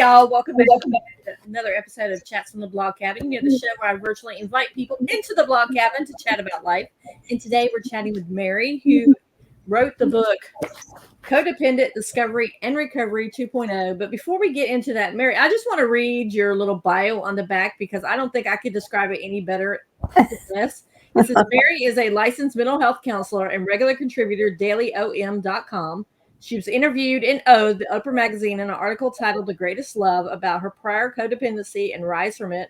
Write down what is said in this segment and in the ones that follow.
y'all. Welcome back to another episode of Chats from the Blog Cabin. You know, the show where I virtually invite people into the blog cabin to chat about life. And today we're chatting with Mary, who wrote the book Codependent Discovery and Recovery 2.0. But before we get into that, Mary, I just want to read your little bio on the back because I don't think I could describe it any better than this. It says, Mary is a licensed mental health counselor and regular contributor dailyom.com. She was interviewed in Ode, the Oprah magazine, in an article titled The Greatest Love about her prior codependency and rise from it.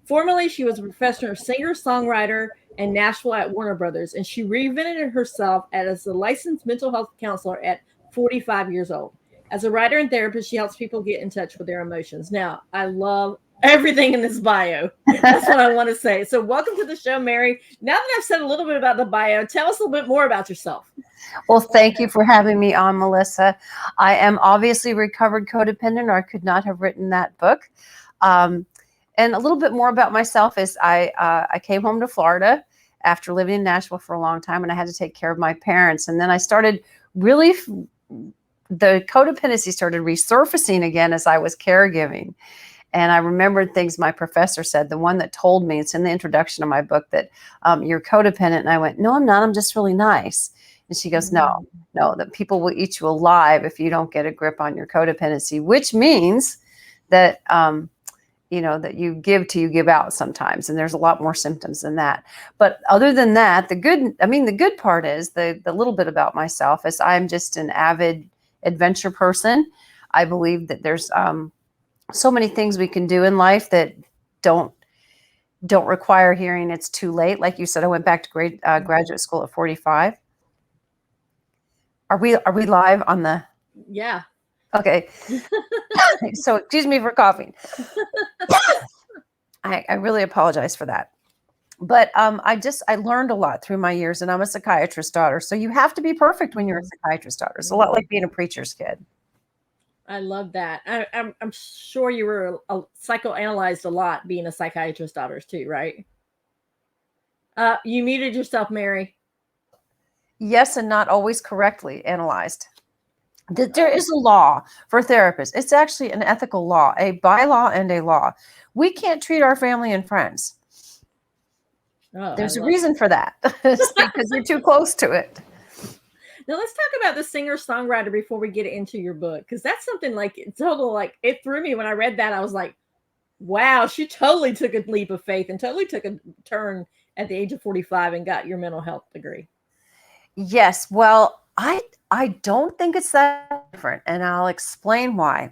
Formerly, she was a professional singer, songwriter, and Nashville at Warner Brothers, and she reinvented herself as a licensed mental health counselor at 45 years old. As a writer and therapist, she helps people get in touch with their emotions. Now, I love everything in this bio. That's what I want to say. So welcome to the show, Mary. Now that I've said a little bit about the bio, tell us a little bit more about yourself. Well, thank you for having me on, Melissa. I am obviously recovered codependent, or I could not have written that book. And a little bit more about myself is I came home to Florida after living in Nashville for a long time, and I had to take care of my parents. And then I started really, the codependency started resurfacing again as I was caregiving. And I remembered things my professor said, the one that told me, it's in the introduction of my book, that you're codependent. And I went, no, I'm not. I'm just really nice. And she goes, no, that people will eat you alive if you don't get a grip on your codependency, which means that, that you give till you give out sometimes. And there's a lot more symptoms than that. But other than that, the good part is the little bit about myself is I'm just an avid adventure person. I believe that there's so many things we can do in life that don't require hearing it's too late. Like you said, I went back to graduate school at 45. Are we live on the? Yeah. Okay. So excuse me for coughing. I really apologize for that. But I learned a lot through my years, and I'm a psychiatrist's daughter. So you have to be perfect when you're a psychiatrist's daughter. It's a lot like being a preacher's kid. I love that. I'm sure you were psychoanalyzed a lot being a psychiatrist's daughter too, right? You muted yourself, Mary. Yes, and not always correctly analyzed. There is a law for therapists. It's actually an ethical law, a bylaw and a law. We can't treat our family and friends. There's a reason for that. It's because you're too close to it. Now let's talk about the singer-songwriter before we get into your book, because that's something it threw me when I read that. I was like, wow, she totally took a leap of faith and totally took a turn at the age of 45 and got your mental health degree. Yes, well, I don't think it's that different, and I'll explain why.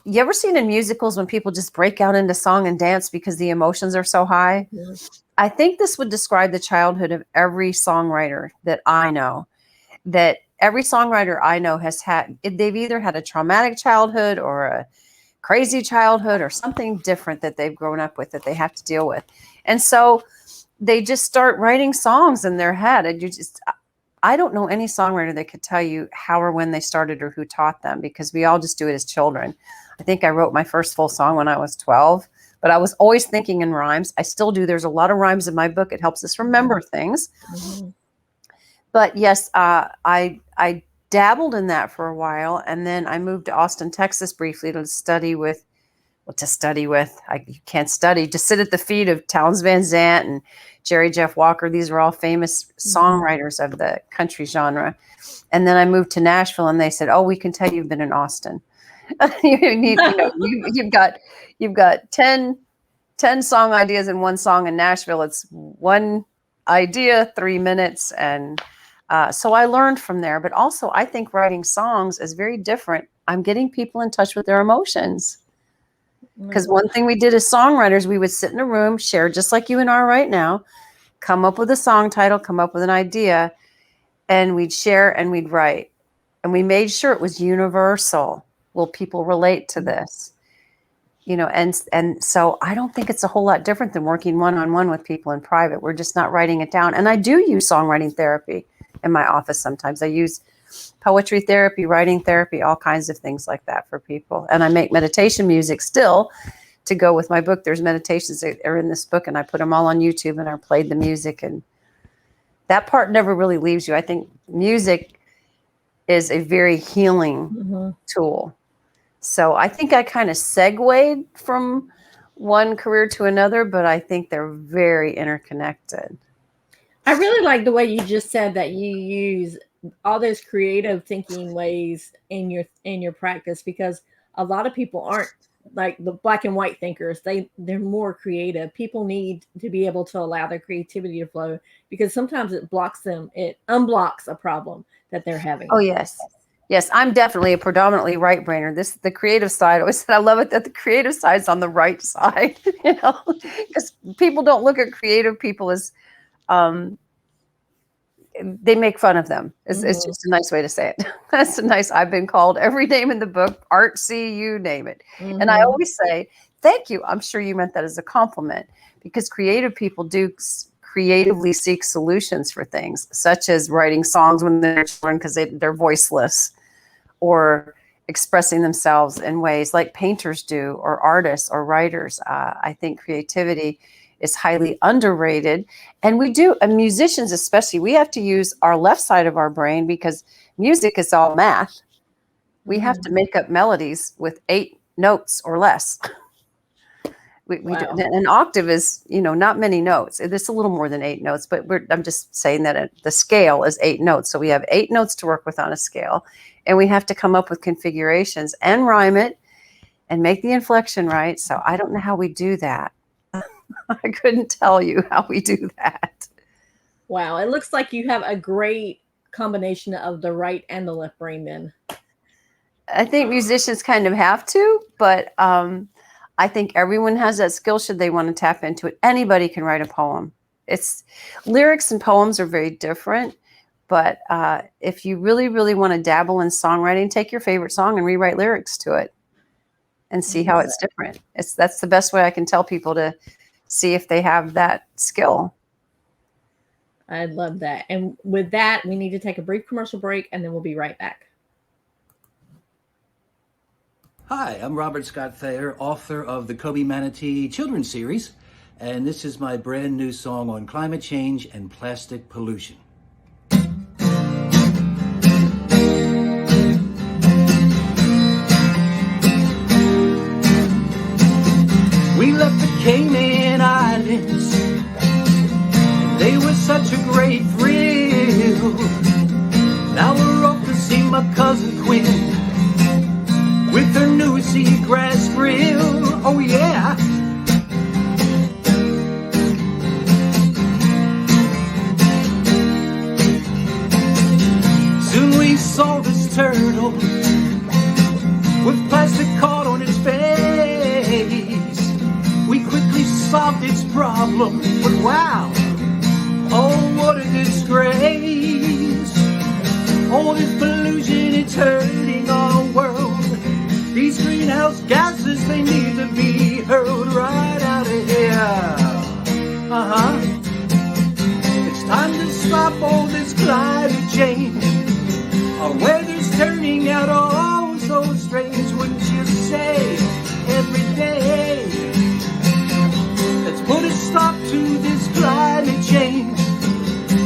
You ever seen in musicals when people just break out into song and dance because the emotions are so high? Yeah. I think this would describe the childhood of every songwriter that I know. That every songwriter I know they've either had a traumatic childhood or a crazy childhood or something different that they've grown up with that they have to deal with. And so they just start writing songs in their head. And I don't know any songwriter that could tell you how or when they started or who taught them, because we all just do it as children. I think I wrote my first full song when I was 12, but I was always thinking in rhymes. I still do. There's a lot of rhymes in my book. It helps us remember things. Mm-hmm. But yes, I dabbled in that for a while, and then I moved to Austin, Texas briefly to study with. You can't study, to sit at the feet of Townes Van Zandt and Jerry Jeff Walker. These are all famous songwriters of the country genre. And then I moved to Nashville, and they said, "Oh, we can tell you've been in Austin. You've got 10 song ideas in one song. In Nashville, it's one idea, 3 minutes." And so I learned from there. But also, I think writing songs is very different. I'm getting people in touch with their emotions. Because one thing we did as songwriters, we would sit in a room, share just like you and I are right now, come up with a song title, come up with an idea, and we'd share and we'd write. And we made sure it was universal. Will people relate to this? And so I don't think it's a whole lot different than working one-on-one with people in private. We're just not writing it down. And I do use songwriting therapy in my office sometimes. I use poetry therapy, writing therapy, all kinds of things like that for people. And I make meditation music still to go with my book. There's meditations that are in this book, and I put them all on YouTube, and I played the music. And that part never really leaves you. I think music is a very healing tool. So I think I kind of segued from one career to another, but I think they're very interconnected. I really like the way you just said that you use all those creative thinking ways in your practice, because a lot of people aren't like the black and white thinkers. They're more creative. People need to be able to allow their creativity to flow, because sometimes it unblocks a problem that they're having. Oh, yes. Yes, I'm definitely a predominantly right brainer. The creative side, I always said I love it that the creative side is on the right side, because people don't look at creative people as, they make fun of them. It's just a nice way to say it. That's I've been called every name in the book, artsy, you name it. And I always say, thank you. I'm sure you meant that as a compliment, because creative people do creatively seek solutions for things, such as writing songs when they're children because they're voiceless, or expressing themselves in ways like painters do, or artists or writers. I think creativity is highly underrated. And musicians especially, we have to use our left side of our brain, because music is all math. We have to make up melodies with 8 notes or less. Wow. An octave is, not many notes. It's a little more than 8 notes, but I'm just saying that the scale is 8 notes. So we have 8 notes to work with on a scale, and we have to come up with configurations and rhyme it and make the inflection right. So I don't know how we do that. I couldn't tell you how we do that. Wow. It looks like you have a great combination of the right and the left brain then. I think musicians kind of have to, but I think everyone has that skill should they want to tap into it. Anybody can write a poem. Lyrics and poems are very different, but if you really, really want to dabble in songwriting, take your favorite song and rewrite lyrics to it and see how it's different. That's the best way I can tell people to see if they have that skill. I love that. And with that, we need to take a brief commercial break, and then we'll be right back. Hi, I'm Robert Scott Thayer, author of the Kobe Manatee children's series, and this is my brand new song on climate change and plastic pollution. We left the Cayman Islands, and they were such a great thrill. Now we're off to see my cousin Quinn with her new seagrass grill. Oh yeah. Soon we saw this turtle with plastic caught on its face. We quickly solved its problem, but wow, oh what a disgrace. All this pollution, it's hurting our world. These greenhouse gases, they need to be hurled right out of here. It's time to stop all this climate change. Our weather's turning out oh so strange, wouldn't you say, every day. Let's put a stop to this climate change.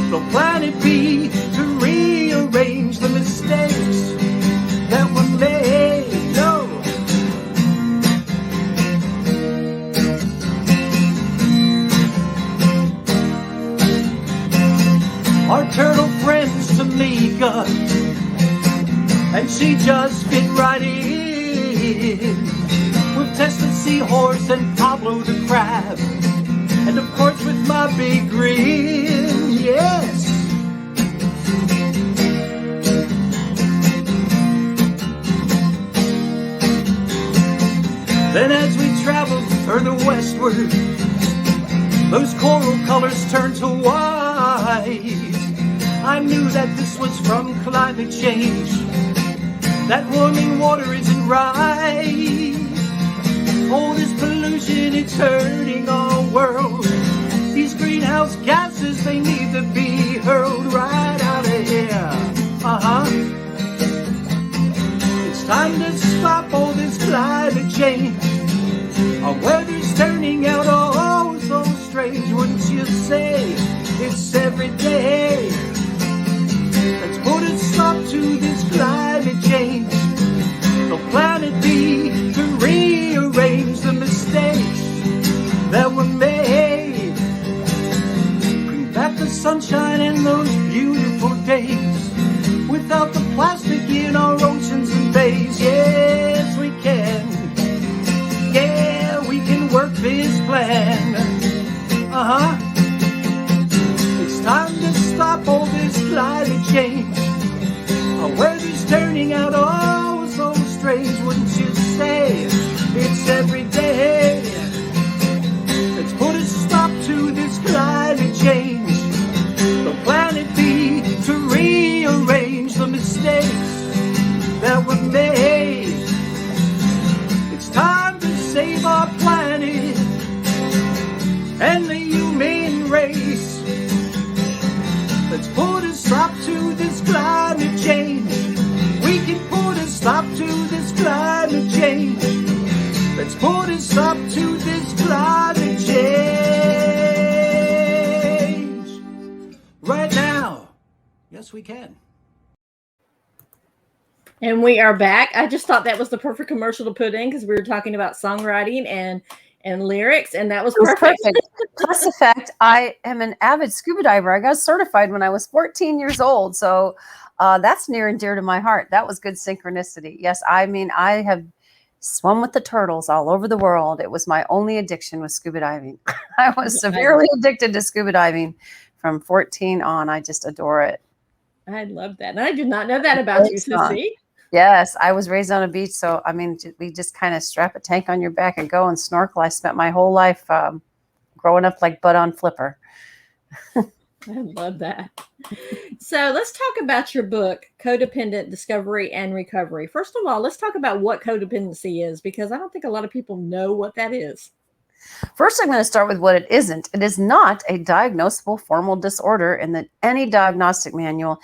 So planet B to rearrange the mistakes that were made. No. Our turtle friend's Tamika, and she just fit right in. We've tested Seahorse and Pablo the crab, and of course with my big grin, yes. Then as we traveled further westward, those coral colors turned to white. I knew that this was from climate change. That warming water isn't right. All this pollution, it's hurting our world. These greenhouse gases, they need to be hurled right out of here. It's time to stop all this climate change. Our weather's turning out oh so strange, wouldn't you say? It's every day. Let's put a stop to this climate change. So planet B finding out oh so strange, wouldn't you say? It's every day. Let's put a stop to this climate change. The planet B to rearrange the mistakes that were made. It's time to save our planet and the human race. Let's put a stop to this climate change. We can put a stop to this climate change. Let's put a stop to this climate change. Right now. Yes, we can. And we are back. I just thought that was the perfect commercial to put in because we were talking about songwriting and lyrics, and that was perfect. Plus the fact I am an avid scuba diver. I got certified when I was 14 years old. So that's near and dear to my heart. That was good synchronicity. Yes, I mean, I have swum with the turtles all over the world. It was my only addiction was scuba diving. I was severely addicted to scuba diving from 14 on. I just adore it. I love that. And I did not know that about you, Sissy. Yes, I was raised on a beach. So, I mean, we just kind of strap a tank on your back and go and snorkel. I spent my whole life growing up like Bud on Flipper. I love that. So let's talk about your book, Codependent Discovery and Recovery. First of all, let's talk about what codependency is, because I don't think a lot of people know what that is. First, I'm going to start with what it isn't. It is not a diagnosable formal disorder in any diagnostic manual.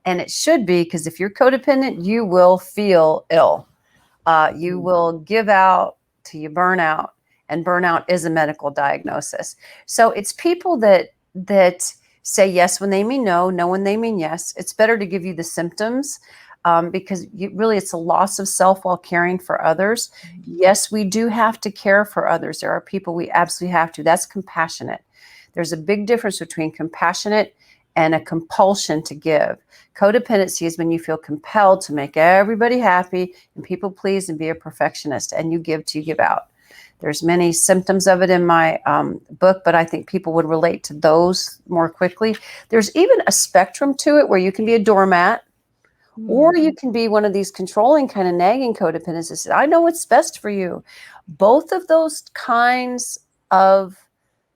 And it should be, because if you're codependent, you will feel ill. You will give out till you burn out. And burnout is a medical diagnosis. So it's people that say yes when they mean no, no when they mean yes. It's better to give you the symptoms because it's a loss of self while caring for others. Yes, we do have to care for others. There are people we absolutely have to. That's compassionate. There's a big difference between compassionate and a compulsion to give. Codependency is when you feel compelled to make everybody happy and people please and be a perfectionist, and you give till you give out. There's many symptoms of it in my book, but I think people would relate to those more quickly. There's even a spectrum to it where you can be a doormat, or you can be one of these controlling kind of nagging codependencies. I know what's best for you. Both of those kinds of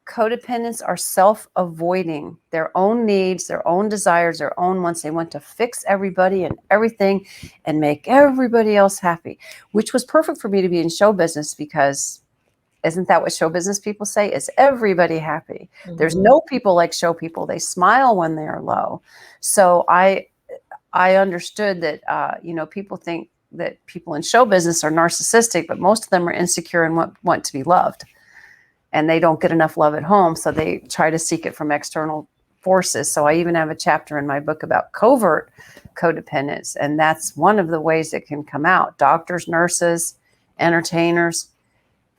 codependents are self-avoiding their own needs, their own desires, their own wants. They want to fix everybody and everything and make everybody else happy, which was perfect for me to be in show business, because isn't that what show business people say? Is everybody happy? Mm-hmm. There's no people like show people. They smile when they're low. So I understood that, people think that people in show business are narcissistic, but most of them are insecure and want to be loved. And they don't get enough love at home, so they try to seek it from external forces. So I even have a chapter in my book about covert codependence, and that's one of the ways it can come out. Doctors, nurses, entertainers,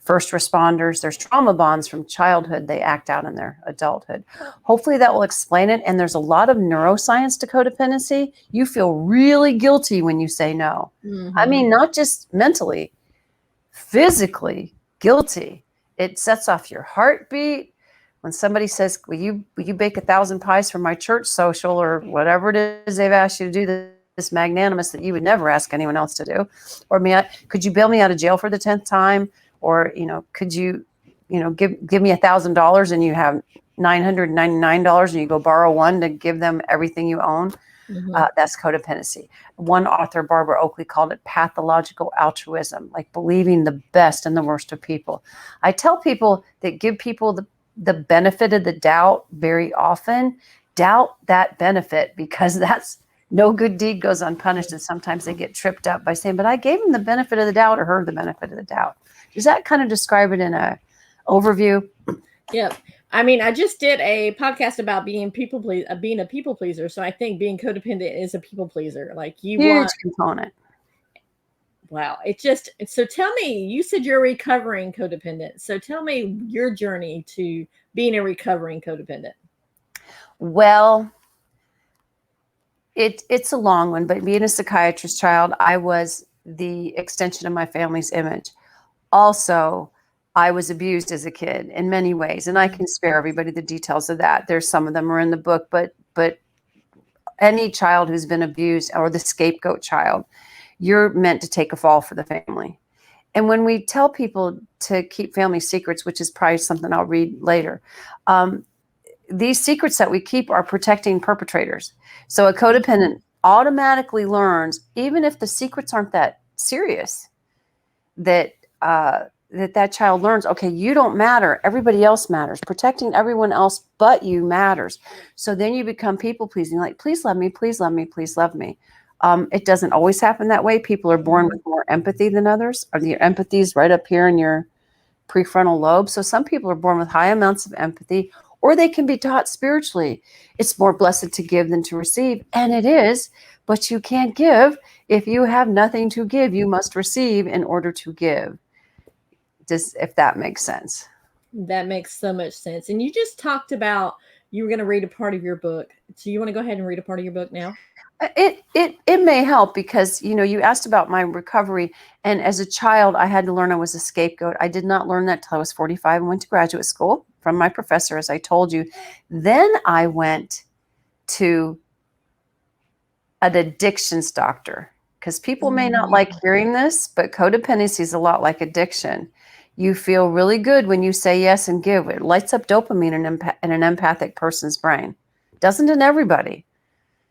first responders, there's trauma bonds from childhood they act out in their adulthood. Hopefully that will explain it. And there's a lot of neuroscience to codependency. You feel really guilty when you say no. Mm-hmm. I mean, not just mentally, physically guilty. It sets off your heartbeat. When somebody says, will you bake 1,000 pies for my church social, or whatever it is they've asked you to do, this magnanimous that you would never ask anyone else to do, or could you bail me out of jail for the 10th time? Or, could you, give me $1,000 and you have $999 and you go borrow one to give them everything you own? Mm-hmm. That's codependency. One author, Barbara Oakley, called it pathological altruism, like believing the best and the worst of people. I tell people that give people the benefit of the doubt very often. Doubt that benefit, because that's no good deed goes unpunished. And sometimes they get tripped up by saying, but I gave him the benefit of the doubt or her the benefit of the doubt. Does that kind of describe it in a overview? Yep. I mean, I just did a podcast about being a people pleaser. So I think being codependent is a people pleaser. Like huge component. Wow. So tell me, you said you're a recovering codependent. So tell me your journey to being a recovering codependent. Well, it's a long one, but being a psychiatrist child, I was the extension of my family's image. Also, I was abused as a kid in many ways, and I can spare everybody the details of that. There's some of them are in the book, but any child who's been abused, or the scapegoat child, you're meant to take a fall for the family. And when we tell people to keep family secrets, which is probably something I'll read later, these secrets that we keep are protecting perpetrators. So a codependent automatically learns, even if the secrets aren't that serious, that that child learns, okay, you don't matter. Everybody else matters. Protecting everyone else but you matters. So then you become people pleasing, like, please love me, please love me, please love me. It doesn't always happen that way. People are born with more empathy than others, or your empathy is right up here in your prefrontal lobe. So some people are born with high amounts of empathy, or they can be taught spiritually. It's more blessed to give than to receive. And it is, but you can't give if you have nothing to give. You must receive in order to give. Just if that makes sense. That makes so much sense. And you just talked about you were going to read a part of your book. So you want to go ahead and read a part of your book now? It may help because, you asked about my recovery. And as a child, I had to learn I was a scapegoat. I did not learn that till I was 45 and went to graduate school from my professor, as I told you. Then I went to an addictions doctor, because people may not like hearing this, but codependency is a lot like addiction. You feel really good when you say yes and give. It lights up dopamine in an empathic person's brain. Doesn't in everybody.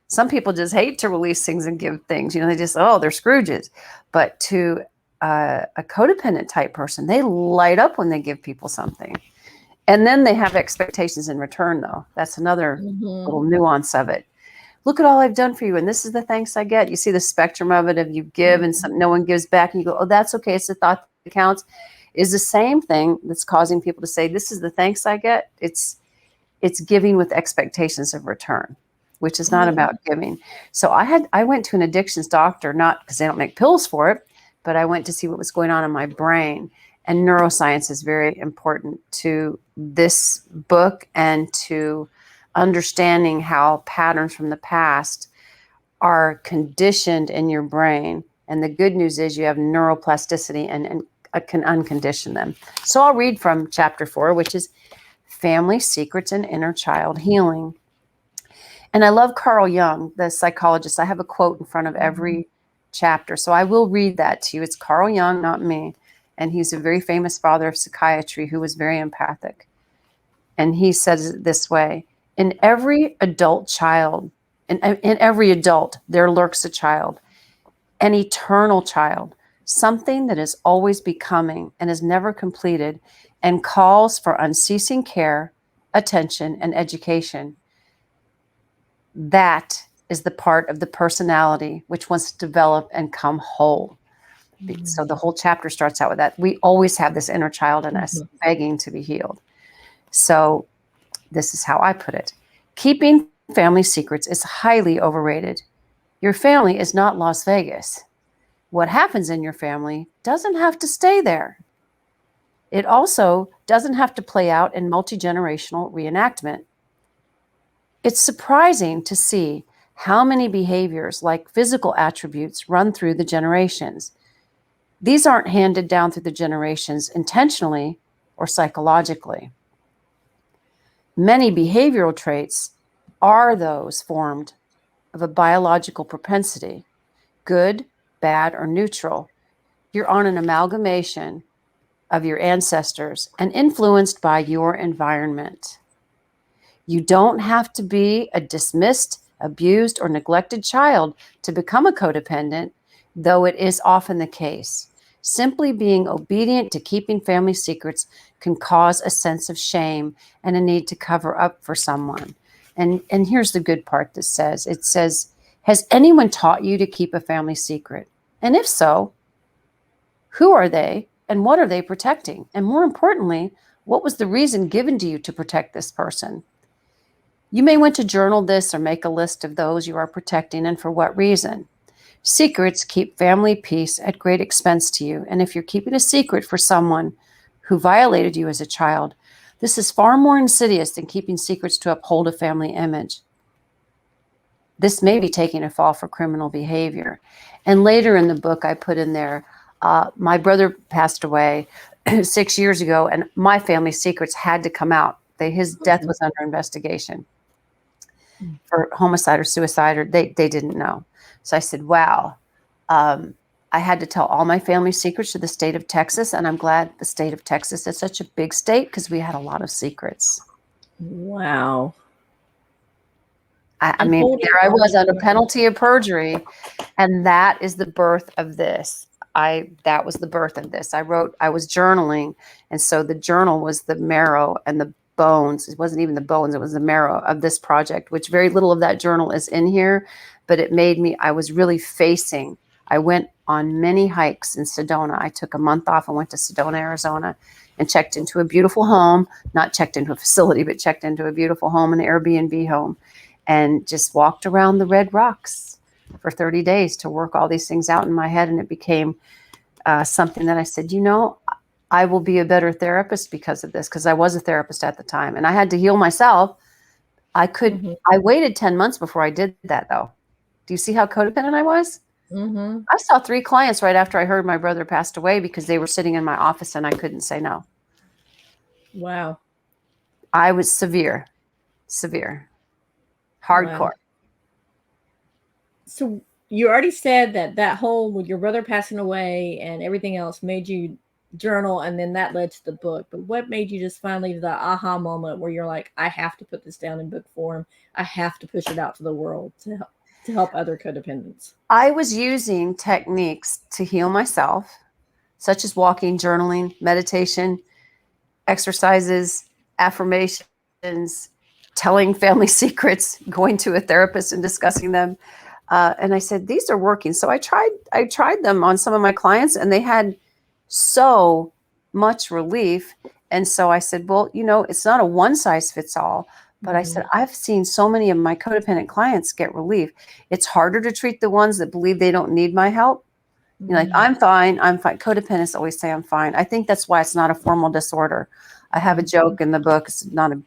Some people just hate to release things and give things. They just, they're Scrooges. But to a codependent type person, they light up when they give people something. And then they have expectations in return, though. That's another little nuance of it. Look at all I've done for you, and this is the thanks I get. You see the spectrum of it, of you give and no one gives back, and you go, oh, that's okay. It's the thought that counts. Is the same thing that's causing people to say, this is the thanks I get. It's giving with expectations of return, which is not about giving. So I went to an addictions doctor, not because they don't make pills for it, but I went to see what was going on in my brain. And neuroscience is very important to this book and to understanding how patterns from the past are conditioned in your brain. And the good news is you have neuroplasticity and can uncondition them. So I'll read from chapter 4, which is Family Secrets and Inner Child Healing. And I love Carl Jung, the psychologist. I have a quote in front of every chapter. So I will read that to you. It's Carl Jung, not me. And he's a very famous father of psychiatry who was very empathic. And he says it this way: in every adult child, in every adult, there lurks a child, an eternal child, something that is always becoming and is never completed and calls for unceasing care, attention, and education. That is the part of the personality which wants to develop and come whole. So the whole chapter starts out with that. We always have this inner child in us begging to be healed. So this is how I put it. Keeping family secrets is highly overrated. Your family is not Las Vegas. What happens in your family doesn't have to stay there. It also doesn't have to play out in multi-generational reenactment. It's surprising to see how many behaviors, like physical attributes, run through the generations. These aren't handed down through the generations intentionally or psychologically. Many behavioral traits are those formed of a biological propensity, good, bad, or neutral. You're on an amalgamation of your ancestors and influenced by your environment. You don't have to be a dismissed, abused, or neglected child to become a codependent, though it is often the case. Simply being obedient to keeping family secrets can cause a sense of shame and a need to cover up for someone. And here's the good part that says, it says, has anyone taught you to keep a family secret? And if so, who are they and what are they protecting? And more importantly, what was the reason given to you to protect this person? You may want to journal this or make a list of those you are protecting and for what reason. Secrets keep family peace at great expense to you. And if you're keeping a secret for someone who violated you as a child, this is far more insidious than keeping secrets to uphold a family image. This may be taking a fall for criminal behavior. And later in the book, I put in there, my brother passed away 6 years ago, and my family secrets had to come out. His death was under investigation for homicide or suicide, or they didn't know. So I said, wow, I had to tell all my family secrets to the state of Texas, and I'm glad the state of Texas is such a big state because we had a lot of secrets. Wow. I mean, there I was under penalty of perjury, and that is the birth of this. That was the birth of this. I was journaling, and so the journal was the marrow and the bones. It wasn't even the bones, it was the marrow of this project, which very little of that journal is in here, but it made me, I was really facing. I went on many hikes in Sedona. I took a month off and went to Sedona, Arizona, and checked into a beautiful home, not checked into a facility, but checked into a beautiful home, an Airbnb home, and just walked around the red rocks for 30 days to work all these things out in my head. And it became something that I said, I will be a better therapist because of this, because I was a therapist at the time and I had to heal myself. I waited 10 months before I did that, though. Do you see how codependent I was? Mm-hmm. I saw 3 clients right after I heard my brother passed away because they were sitting in my office and I couldn't say no. Wow. I was severe, hardcore. Wow. So you already said that whole with your brother passing away and everything else made you journal, and then that led to the book. But what made you just finally the aha moment where you're like, I have to put this down in book form. I have to push it out to the world to help other codependents? I was using techniques to heal myself, such as walking, journaling, meditation, exercises, affirmations, telling family secrets, going to a therapist and discussing them. And I said, these are working. So I tried them on some of my clients and they had so much relief. And so I said, well, it's not a one size fits all, but I said, I've seen so many of my codependent clients get relief. It's harder to treat the ones that believe they don't need my help. Like, I'm fine. Codependents always say I'm fine. I think that's why it's not a formal disorder. I have a joke in the book. It's not a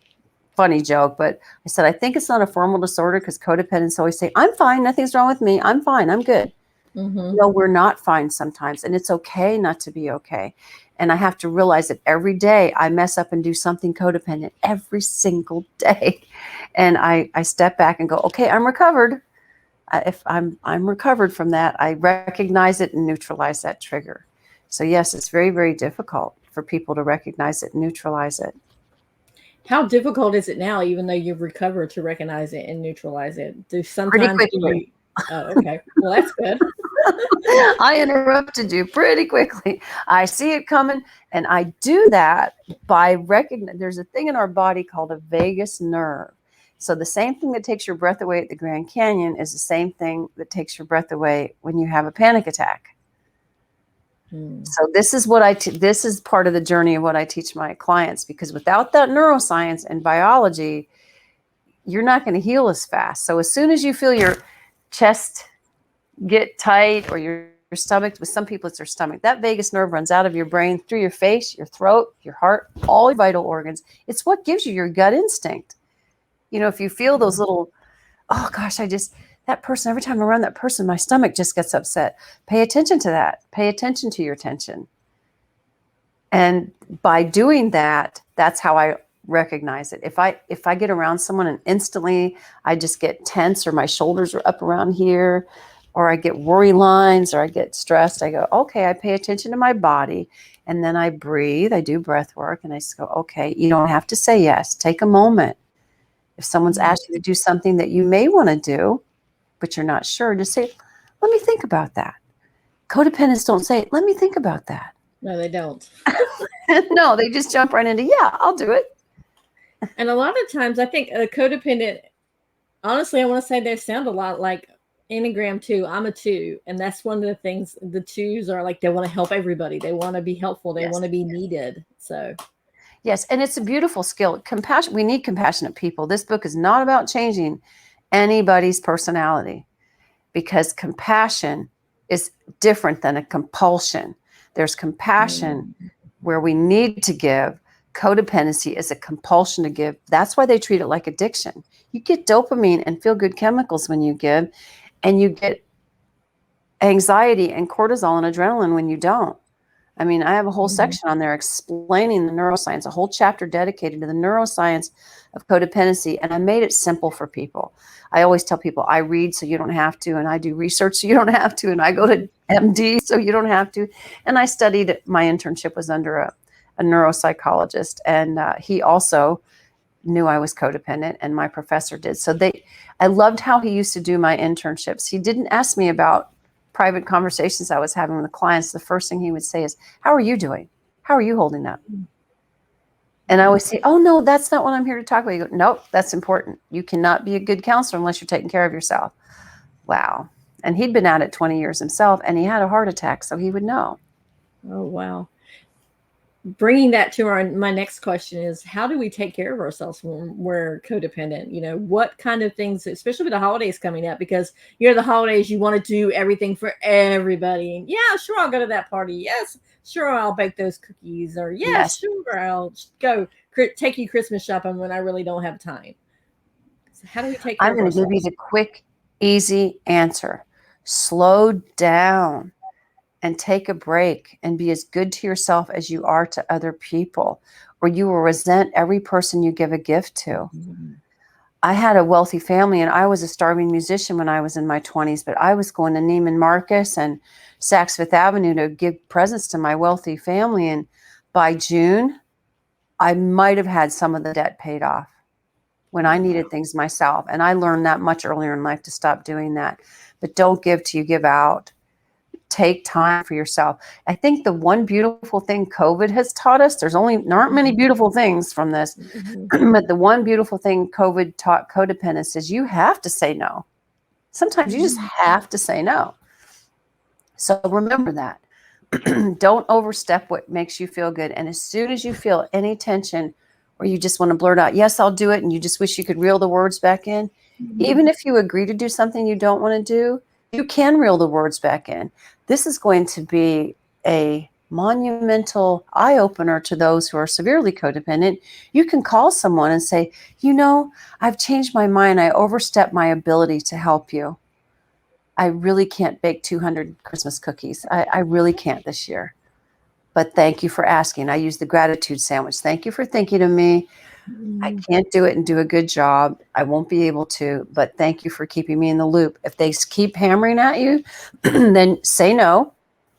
funny joke, but I said, I think it's not a formal disorder because codependents always say, I'm fine. Nothing's wrong with me. I'm fine. I'm good. No, we're not fine sometimes. And it's okay not to be okay. And I have to realize that every day I mess up and do something codependent every single day. And I step back and go, okay, I'm recovered. If I'm recovered from that, I recognize it and neutralize that trigger. So yes, it's very, very difficult for people to recognize it and neutralize it. How difficult is it now, even though you've recovered, to recognize it and neutralize it? Do sometimes quickly. Oh, okay. Well, that's good. I interrupted you pretty quickly. I see it coming, and I do that by recognizing there's a thing in our body called a vagus nerve. So the same thing that takes your breath away at the Grand Canyon is the same thing that takes your breath away when you have a panic attack. So this is what this is part of the journey of what I teach my clients, because without that neuroscience and biology, you're not going to heal as fast. So as soon as you feel your chest get tight or your stomach, with some people it's their stomach, that vagus nerve runs out of your brain through your face, your throat, your heart, all your vital organs. It's what gives you your gut instinct. If you feel those little, oh gosh, that person, every time I'm around that person, my stomach just gets upset. Pay attention to that. Pay attention to your tension. And by doing that, that's how I recognize it. If I get around someone and instantly I just get tense, or my shoulders are up around here, or I get worry lines, or I get stressed, I go, okay, I pay attention to my body, and then I breathe. I do breath work, and I just go, okay, you don't have to say yes. Take a moment. If someone's asked you to do something that you may want to do, but you're not sure, just say, let me think about that. Codependents don't say, let me think about that. No, they don't. No, they just jump right into, yeah, I'll do it. And a lot of times I think a codependent, honestly, I want to say they sound a lot like Enneagram 2. I'm a 2. And that's one of the things, the 2s are like, they want to help everybody. They want to be helpful. They want to be needed. So yes, and it's a beautiful skill. Compassion. We need compassionate people. This book is not about changing anybody's personality, because compassion is different than a compulsion. There's compassion where we need to give. Codependency is a compulsion to give. That's why they treat it like addiction. You get dopamine and feel-good chemicals when you give, and you get anxiety and cortisol and adrenaline when you don't. I mean, I have a whole section on there explaining the neuroscience, a whole chapter dedicated to the neuroscience of codependency. And I made it simple for people. I always tell people I read so you don't have to, and I do research so you don't have to, and I go to MD so you don't have to. And I studied, my internship was under a neuropsychologist, and he also knew I was codependent, and my professor did. So I loved how he used to do my internships. He didn't ask me about private conversations I was having with the clients. The first thing he would say is, how are you doing? How are you holding up? And I always say, oh, no, that's not what I'm here to talk about. You go, nope, that's important. You cannot be a good counselor unless you're taking care of yourself. Wow. And he'd been at it 20 years himself, and he had a heart attack, so he would know. Oh, wow. Bringing that to my next question is, how do we take care of ourselves when we're codependent? You know, what kind of things, especially with the holidays coming up, because, you know, the holidays, you want to do everything for everybody. And yeah, sure, I'll go to that party. Yes, sure, I'll bake those cookies. Or yes, sure, I'll go take you Christmas shopping when I really don't have time. So how do we take care of ourselves? I'm going to give you the quick, easy answer. Slow down. And take a break and be as good to yourself as you are to other people, or you will resent every person you give a gift to. Mm-hmm. I had a wealthy family, and I was a starving musician when I was in my 20s, but I was going to Neiman Marcus and Saks Fifth Avenue to give presents to my wealthy family. And by June, I might have had some of the debt paid off when I needed things myself. And I learned that much earlier in life to stop doing that. But don't give till you give out. Take time for yourself. I think the one beautiful thing COVID has taught us, there aren't many beautiful things from this, but the one beautiful thing COVID taught codependents is you have to say no. Sometimes you just have to say no. So remember that. Don't overstep what makes you feel good. And as soon as you feel any tension or you just want to blurt out, yes, I'll do it, and you just wish you could reel the words back in, even if you agree to do something you don't want to do, you can reel the words back in. This is going to be a monumental eye-opener to those who are severely codependent. You can call someone and say, you know, I've changed my mind. I overstepped my ability to help you. I really can't bake 200 Christmas cookies. I really can't this year. But thank you for asking. I use the gratitude sandwich. Thank you for thinking of me. I can't do it and do a good job. I won't be able to, but thank you for keeping me in the loop. If they keep hammering at you, then say no,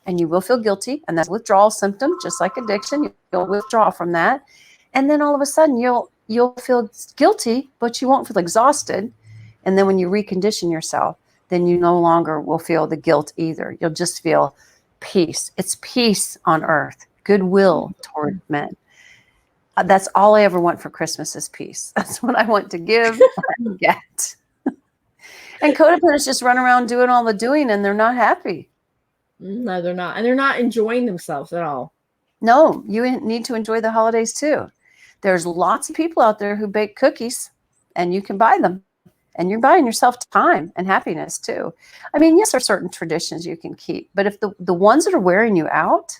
and you will feel guilty. And that's a withdrawal symptom, just like addiction. You'll withdraw from that. And then all of a sudden you'll feel guilty, but you won't feel exhausted. And then when you recondition yourself, then you no longer will feel the guilt either. You'll just feel peace. It's peace on earth, goodwill toward men. That's all I ever want for Christmas is peace. That's what I want to give and get. And codependents just run around doing all the doing, and they're not happy. No, they're not. And they're not enjoying themselves at all. No, you need to enjoy the holidays too. There's lots of people out there who bake cookies, and you can buy them. And you're buying yourself time and happiness too. I mean, yes, there are certain traditions you can keep, but if the ones that are wearing you out,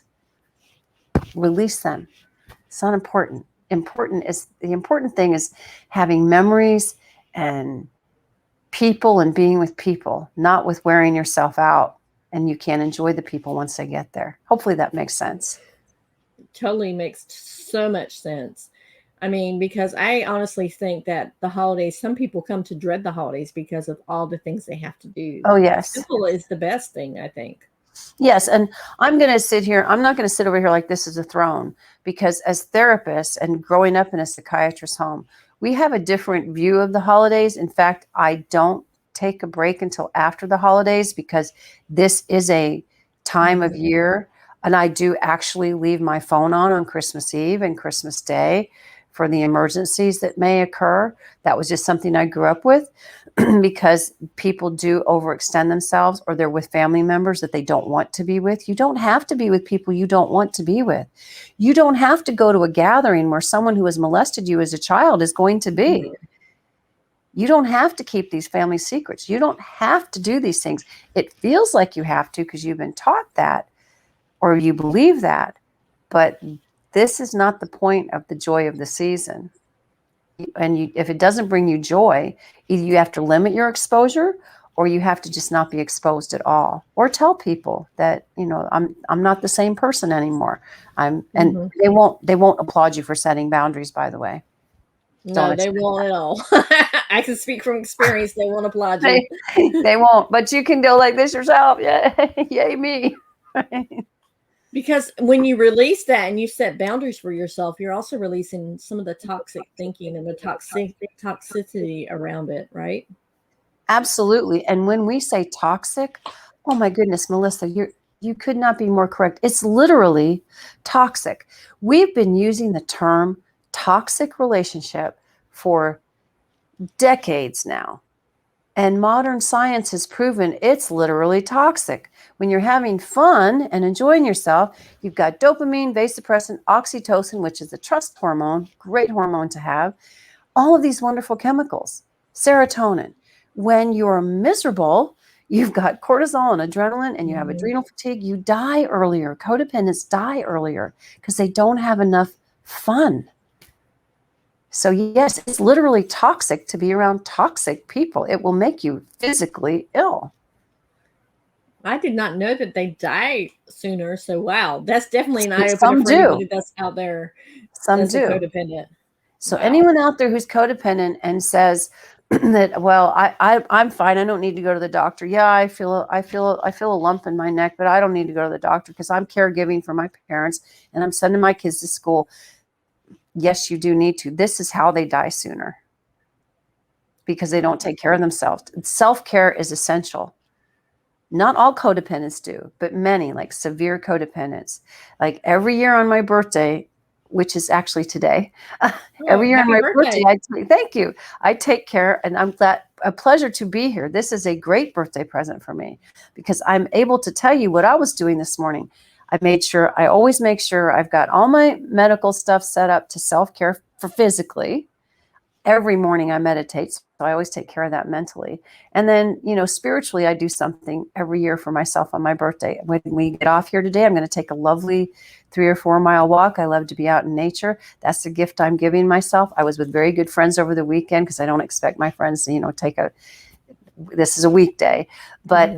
release them. It's not important. The important thing is having memories and people and being with people, not with wearing yourself out. And you can't enjoy the people once they get there. Hopefully that makes sense. Totally makes so much sense. I mean, because I honestly think that the holidays, some people come to dread the holidays because of all the things they have to do. Oh, yes. Simple is the best thing, I think. Yes. And I'm not going to sit over here like this is a throne, because as therapists and growing up in a psychiatrist's home, we have a different view of the holidays. In fact, I don't take a break until after the holidays, because this is a time of year. And I do actually leave my phone on Christmas Eve and Christmas Day for the emergencies that may occur. That was just something I grew up with, because people do overextend themselves, or they're with family members that they don't want to be with. You don't have to be with people you don't want to be with. You don't have to go to a gathering where someone who has molested you as a child is going to be. You don't have to keep these family secrets. You don't have to do these things. It feels like you have to because you've been taught that, or you believe that, but this is not the point of the joy of the season. And if it doesn't bring you joy, either you have to limit your exposure, or you have to just not be exposed at all, or tell people that, I'm not the same person anymore. And they won't applaud you for setting boundaries, by the way. No, they won't at all. I can speak from experience. They won't applaud you. They won't, but you can go like this yourself. Yay, yay me. Because when you release that and you set boundaries for yourself, you're also releasing some of the toxic thinking and the toxicity around it, right? Absolutely. And when we say toxic, oh my goodness, Melissa, you could not be more correct. It's literally toxic. We've been using the term toxic relationship for decades now. And modern science has proven it's literally toxic. When you're having fun and enjoying yourself, you've got dopamine, vasopressin, oxytocin, which is the trust hormone, great hormone to have, all of these wonderful chemicals, serotonin. When you're miserable, you've got cortisol and adrenaline, and you have adrenal fatigue. You die earlier. Codependents die earlier because they don't have enough fun. So yes, it's literally toxic to be around toxic people. It will make you physically ill. I did not know that they die sooner. So wow, that's definitely an eye opener Some for do. anybody that's out there. Some that's do. A codependent. So anyone out there who's codependent and says that, well, I'm fine. I don't need to go to the doctor. Yeah, I feel a lump in my neck, but I don't need to go to the doctor because I'm caregiving for my parents and I'm sending my kids to school. Yes, you do need to. This is how they die sooner, because they don't take care of themselves. Self-care is essential. Not all codependents do, but many, like severe codependents. Like every year on my birthday, which is actually today, every year on my birthday, thank you. I take care, and I'm glad, a pleasure to be here. This is a great birthday present for me because I'm able to tell you what I was doing this morning. I always make sure I've got all my medical stuff set up to self-care for physically. Every morning I meditate, so I always take care of that mentally. And then, spiritually, I do something every year for myself on my birthday. When we get off here today, I'm going to take a lovely 3 or 4 mile walk. I love to be out in nature. That's the gift I'm giving myself. I was with very good friends over the weekend because I don't expect my friends to, this is a weekday. But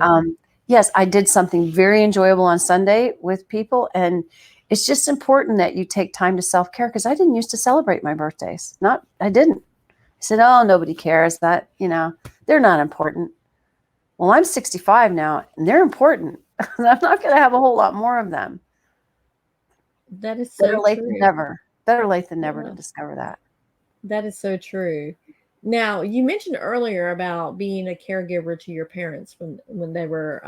yes, I did something very enjoyable on Sunday with people. And it's just important that you take time to self-care, because I didn't used to celebrate my birthdays. I didn't. I said, oh, nobody cares, that, they're not important. Well, I'm 65 now and they're important. I'm not going to have a whole lot more of them. That is so true. Better late than never to discover that. That is so true. Now, you mentioned earlier about being a caregiver to your parents when they were,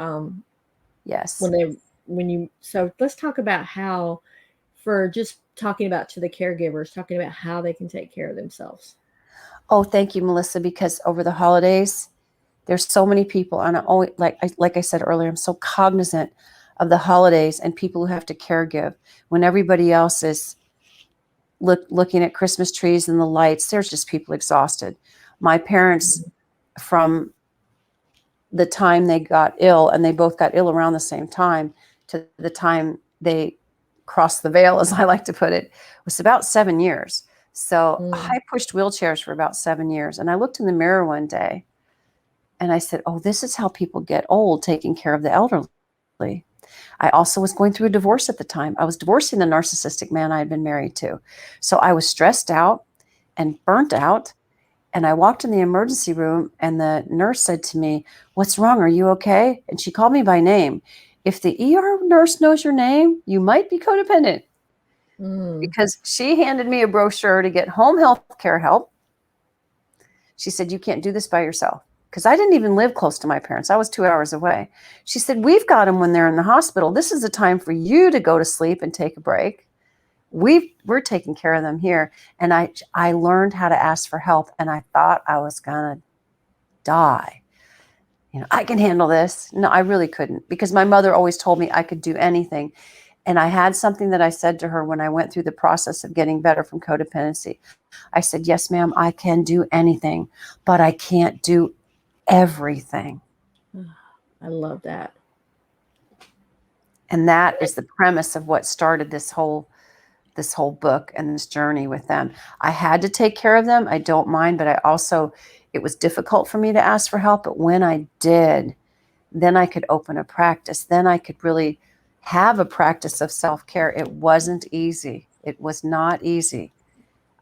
yes. So let's talk about how, for just talking about to the caregivers, talking about how they can take care of themselves. Oh, thank you, Melissa, because over the holidays, there's so many people, and I always, like I said earlier, I'm so cognizant of the holidays and people who have to caregive when everybody else is looking at Christmas trees and the lights. There's just people exhausted. My parents, from the time they got ill, and they both got ill around the same time, to the time they crossed the veil, as I like to put it, was about 7 years. So I pushed wheelchairs for about 7 years. And I looked in the mirror one day and I said, oh, this is how people get old, taking care of the elderly. I also was going through a divorce at the time. I was divorcing the narcissistic man I had been married to. So I was stressed out and burnt out. And I walked in the emergency room and the nurse said to me, what's wrong? Are you okay? And she called me by name. If the ER nurse knows your name, you might be codependent. Because she handed me a brochure to get home health care help. She said, you can't do this by yourself. Because I didn't even live close to my parents. I was 2 hours away. She said, we've got them when they're in the hospital. This is the time for you to go to sleep and take a break. We're taking care of them here. And I learned how to ask for help, and I thought I was going to die. I can handle this. No, I really couldn't, because my mother always told me I could do anything. And I had something that I said to her when I went through the process of getting better from codependency. I said, yes, ma'am, I can do anything, but I can't do everything. I love that. And that is the premise of what started this whole this whole book and this journey with them. I had to take care of them. I don't mind, but it was difficult for me to ask for help. But when I did, then I could open a practice. Then I could really have a practice of self-care. It wasn't easy. It was not easy.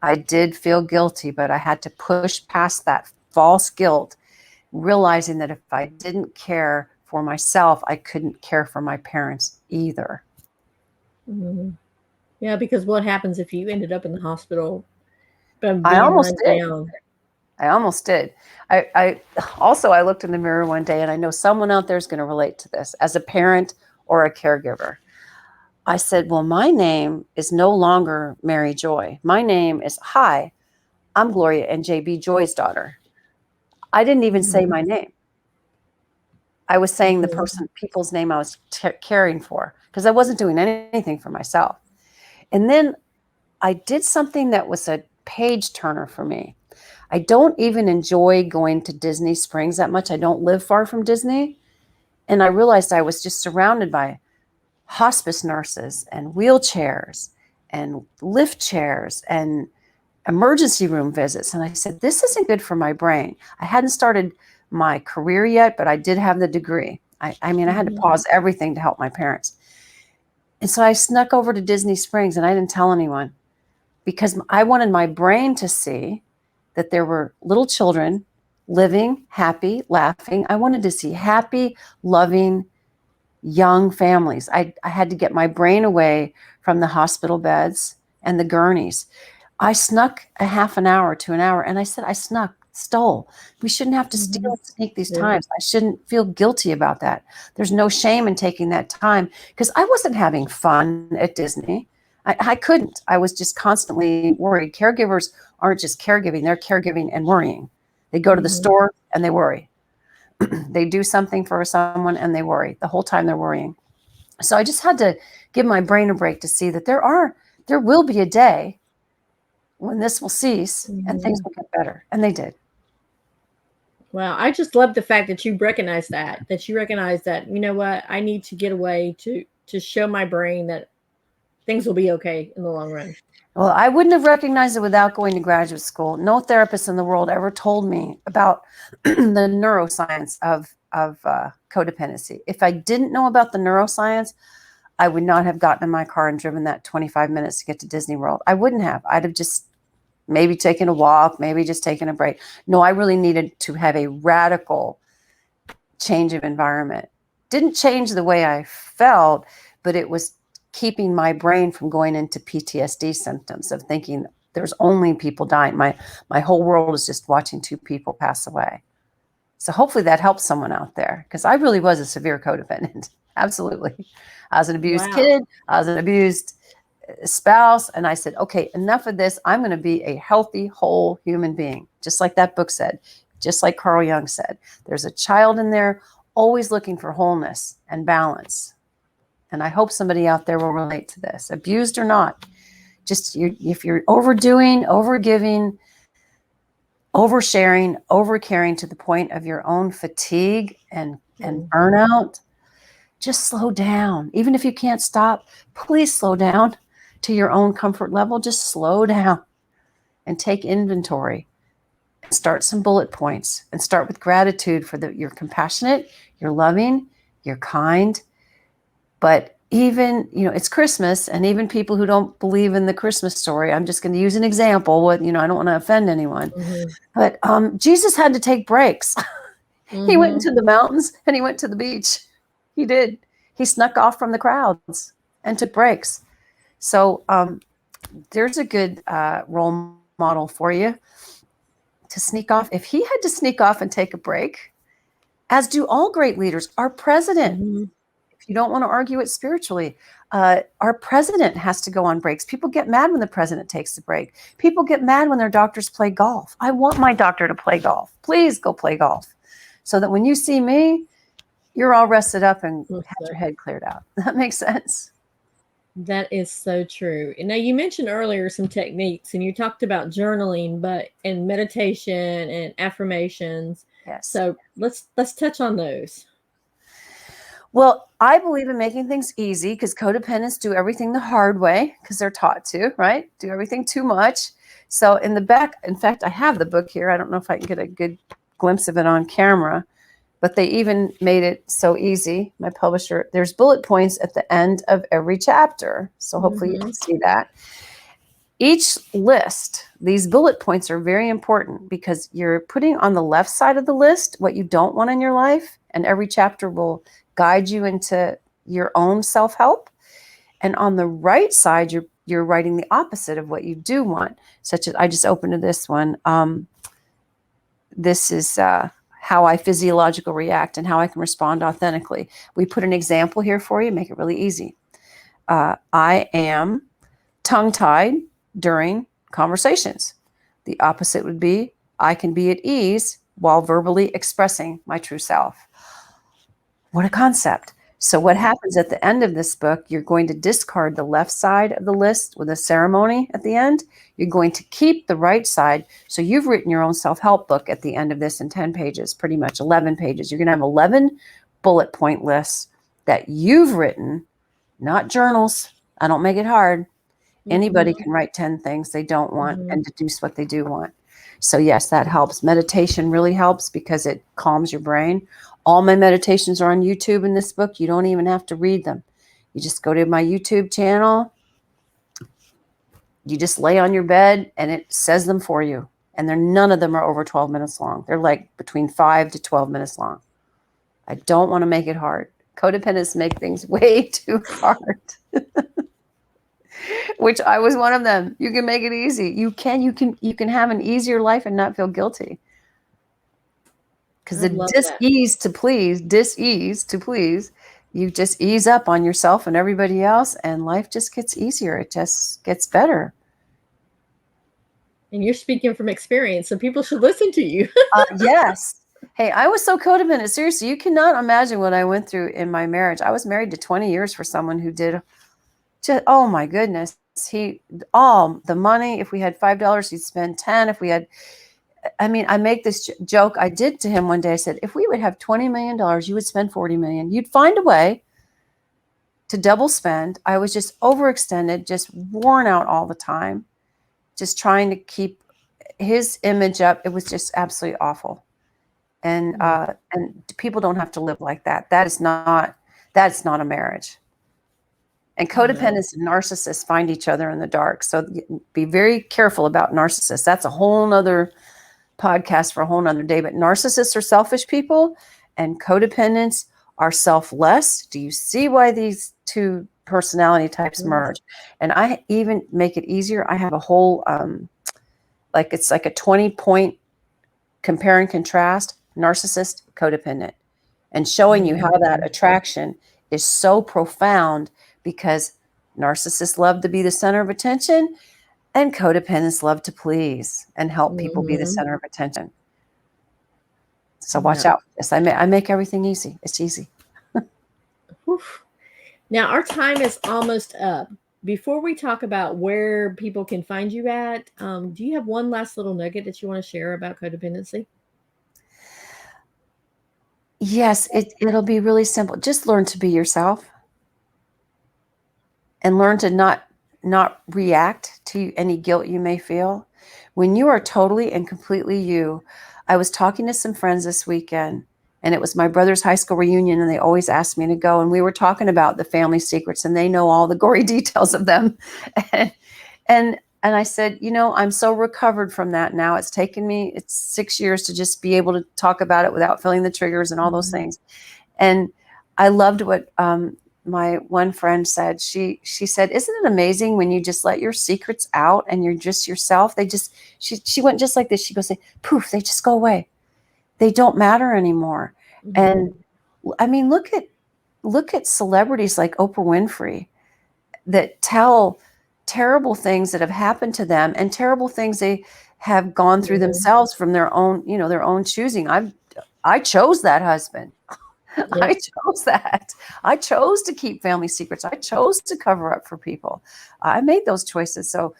I did feel guilty, but I had to push past that false guilt, realizing that if I didn't care for myself, I couldn't care for my parents either. Mm-hmm. Yeah, because what happens if you ended up in the hospital being I almost run did. down? I almost did. I looked in the mirror one day, and I know someone out there is going to relate to this as a parent or a caregiver. I said, well, my name is no longer Mary Joye. My name is, hi, I'm Gloria and JB Joy's daughter. I didn't even say my name. I was saying the people's name I was caring for, because I wasn't doing anything for myself. And then I did something that was a page turner for me. I don't even enjoy going to Disney Springs that much. I don't live far from Disney. And I realized I was just surrounded by hospice nurses and wheelchairs and lift chairs and emergency room visits. And I said, this isn't good for my brain. I hadn't started my career yet, but I did have the degree. I mean, I had to pause everything to help my parents. And so I snuck over to Disney Springs, and I didn't tell anyone, because I wanted my brain to see that there were little children living, happy, laughing. I wanted to see happy, loving, young families. I had to get my brain away from the hospital beds and the gurneys. I snuck a half an hour to an hour, and I said, I stole. We shouldn't have to steal and sneak these times. I shouldn't feel guilty about that. There's no shame in taking that time, because I wasn't having fun at Disney. I couldn't. I was just constantly worried. Caregivers aren't just caregiving, they're caregiving and worrying. They go to the store and they worry. They do something for someone and they worry. The whole time they're worrying. So I just had to give my brain a break to see that there will be a day when this will cease and things will get better. And they did. Wow. I just love the fact that you recognize that you recognize that, you know what, I need to get away to show my brain that things will be okay in the long run. Well, I wouldn't have recognized it without going to graduate school. No therapist in the world ever told me about the neuroscience of codependency. If I didn't know about the neuroscience, I would not have gotten in my car and driven that 25 minutes to get to Disney World. I wouldn't have. I'd have just maybe taken a walk, maybe just taken a break. No, I really needed to have a radical change of environment. Didn't change the way I felt, but it was keeping my brain from going into PTSD symptoms of thinking there's only people dying. My whole world is just watching 2 people pass away. So hopefully that helps someone out there, because I really was a severe codependent. Absolutely. I was an abused kid. I was an abused spouse. And I said, okay, enough of this. I'm going to be a healthy, whole human being. Just like that book said, just like Carl Jung said, there's a child in there always looking for wholeness and balance. And I hope somebody out there will relate to this, abused or not. Just if you're overdoing, overgiving, oversharing, overcaring to the point of your own fatigue and burnout, just slow down. Even if you can't stop, please slow down to your own comfort level. Just slow down and take inventory. Start some bullet points and start with gratitude for that you're compassionate, you're loving, you're kind. But even, it's Christmas, and even people who don't believe in the Christmas story, I'm just going to use an example. I don't want to offend anyone, but Jesus had to take breaks. He went into the mountains and he went to the beach. He did. He snuck off from the crowds and took breaks. So there's a good role model for you to sneak off. If he had to sneak off and take a break, as do all great leaders, our president. If you don't want to argue it spiritually, our president has to go on breaks. People get mad when the president takes a break. People get mad when their doctors play golf. I want my doctor to play golf. Please go play golf, so that when you see me, you're all rested up and have your head cleared out. That makes sense. That is so true. And now, you mentioned earlier some techniques, and you talked about journaling, and meditation and affirmations. Yes. So let's touch on those. Well, I believe in making things easy because codependents do everything the hard way because they're taught to, right? Do everything too much. So in the back, in fact, I have the book here. I don't know if I can get a good glimpse of it on camera, but they even made it so easy. My publisher, there's bullet points at the end of every chapter. So hopefully you can see that. Each list, these bullet points are very important because you're putting on the left side of the list what you don't want in your life, and every chapter will guide you into your own self-help. And on the right side, you're writing the opposite of what you do want, such as I just opened to this one. This is how I physiologically react and how I can respond authentically. We put an example here for you, make it really easy. I am tongue-tied during conversations. The opposite would be I can be at ease while verbally expressing my true self. What a concept. So what happens at the end of this book, you're going to discard the left side of the list with a ceremony at the end. You're going to keep the right side. So you've written your own self-help book at the end of this in 10 pages, pretty much 11 pages. You're going to have 11 bullet point lists that you've written, not journals. I don't make it hard. Anybody can write 10 things they don't want and deduce what they do want. So yes, that helps. Meditation really helps because it calms your brain. All my meditations are on YouTube in this book. You don't even have to read them. You just go to my YouTube channel. You just lay on your bed and it says them for you. And none of them are over 12 minutes long. They're like between 5 to 12 minutes long. I don't want to make it hard. Codependents make things way too hard. Which I was one of them. You can make it easy. You can have an easier life and not feel guilty. Because the dis-ease to please, you just ease up on yourself and everybody else, and life just gets easier. It just gets better. And you're speaking from experience, so people should listen to you. Yes. Hey, I was so codependent. Seriously, you cannot imagine what I went through in my marriage. I was married to 20 years for someone who did oh my goodness. All the money, if we had $5, he'd spend 10. If we had, I make this joke I did to him one day. I said, if we would have $20 million, you would spend $40 million. You'd find a way to double spend. I was just overextended, just worn out all the time, just trying to keep his image up. It was just absolutely awful. And people don't have to live like that. That's not a marriage. And codependents and narcissists find each other in the dark. So be very careful about narcissists. That's a whole nother podcast for a whole nother day. But narcissists are selfish people and codependents are selfless. Do you see why these two personality types merge? And I even make it easier. I have a whole, it's like a 20-point compare and contrast, narcissist, codependent, and showing you how that attraction is so profound. Because narcissists love to be the center of attention and codependents love to please and help people be the center of attention. So watch out for this. I make everything easy. It's easy. Now, our time is almost up. Before we talk about where people can find you at, do you have one last little nugget that you want to share about codependency? Yes, it'll be really simple. Just learn to be yourself. And learn to not react to any guilt you may feel. When you are totally and completely you, I was talking to some friends this weekend, and it was my brother's high school reunion, and they always asked me to go. And we were talking about the family secrets, and they know all the gory details of them. And I said, I'm so recovered from that now. It's 6 years to just be able to talk about it without feeling the triggers and all those things. And I loved what my one friend said. She said, isn't it amazing when you just let your secrets out and you're just yourself? She went just like this. She goes, poof, they just go away. They don't matter anymore. And look at celebrities like Oprah Winfrey that tell terrible things that have happened to them and terrible things they have gone through themselves from their own choosing. I chose that husband. Yep. I chose that. I chose to keep family secrets. I chose to cover up for people. I made those choices. So,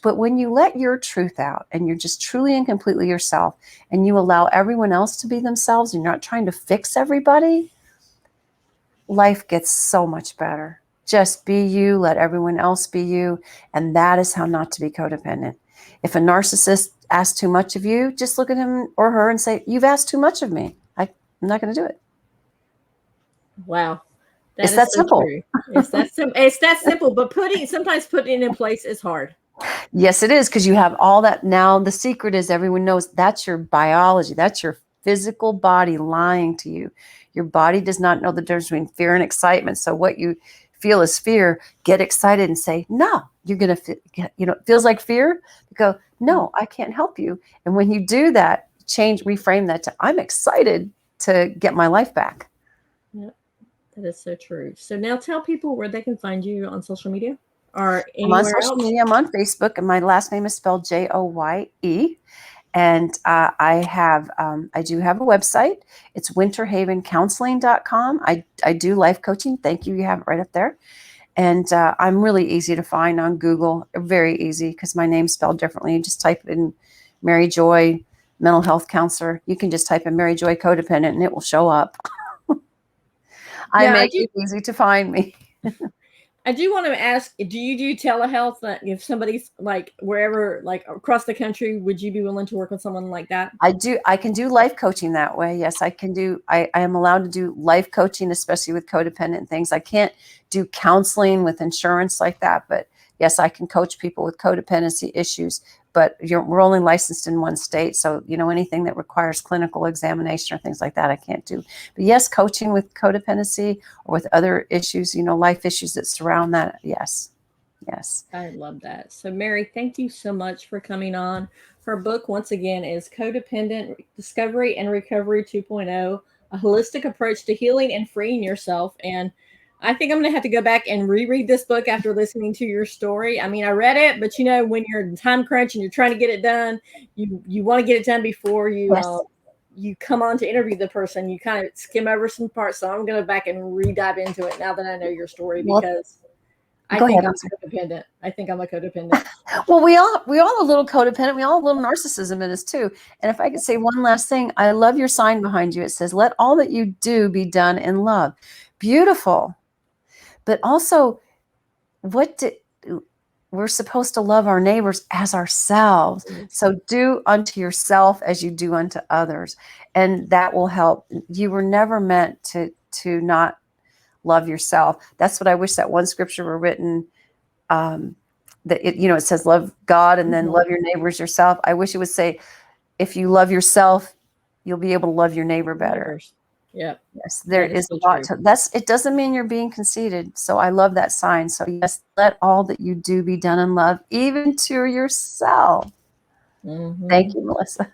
but when you let your truth out and you're just truly and completely yourself and you allow everyone else to be themselves and you're not trying to fix everybody, life gets so much better. Just be you, let everyone else be you. And that is how not to be codependent. If a narcissist asks too much of you, just look at him or her and say, you've asked too much of me. I'm not going to do it. Wow. It's That that is so simple. true. It's that simple, but sometimes putting it in place is hard. Yes, it is, because you have all that. Now the secret is everyone knows that's your biology. That's your physical body lying to you. Your body does not know the difference between fear and excitement. So what you feel is fear. Get excited and say, no, you're going to, it feels like fear. You go, no, I can't help you. And when you do that, reframe that to, I'm excited to get my life back. Yep, that is so true. So now tell people where they can find you on social media or I'm on anywhere social else. media. I'm on Facebook, and my last name is spelled Joye. And I do have a website. It's winterhavencounseling.com. I do life coaching. Thank you. You have it right up there. And I'm really easy to find on Google. Very easy, because my name's spelled differently. You just type in Mary Joye, mental health counselor. You can just type in Mary Joye codependent and it will show up. I make it easy to find me. I do want to ask, do you do telehealth? If somebody's like wherever, like across the country, would you be willing to work with someone like that? I do. I can do life coaching that way. Yes, I can do. I am allowed to do life coaching, especially with codependent things. I can't do counseling with insurance like that, but yes, I can coach people with codependency issues. But we're only licensed in one state, so anything that requires clinical examination or things like that, I can't do. But yes, coaching with codependency or with other issues, life issues that surround that. Yes. Yes. I love that. So, Mary, thank you so much for coming on. Her book, once again, is Codependent Discovery and Recovery 2.0, a holistic approach to healing and freeing yourself. And I think I'm going to have to go back and reread this book after listening to your story. I mean, I read it, but when you're in time crunch and you're trying to get it done, you want to get it done before you you come on to interview the person. You kind of skim over some parts. So I'm going to go back and re-dive into it now that I know your story, because I think I'm codependent. I think I'm a codependent. Well, we all a little codependent. We all have a little narcissism in us too. And if I could say one last thing, I love your sign behind you. It says, "Let all that you do be done in love." Beautiful. But also, we're supposed to love our neighbors as ourselves. So do unto yourself as you do unto others, and that will help. You were never meant to not love yourself. That's what I wish that one scripture were written. That it says love God and then love your neighbors yourself. I wish it would say, if you love yourself, you'll be able to love your neighbor better. Yep. Yes, there is a lot to it doesn't mean you're being conceited. So I love that sign. So yes, let all that you do be done in love, even to yourself. Thank you, Melissa.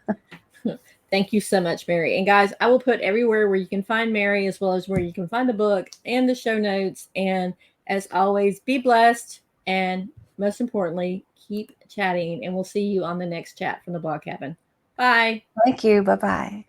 Thank you so much, Mary. And guys, I will put everywhere where you can find Mary, as well as where you can find the book and the show notes. And as always, be blessed. And most importantly, keep chatting. And we'll see you on the next chat from the Blog Cabin. Bye. Thank you. Bye-bye.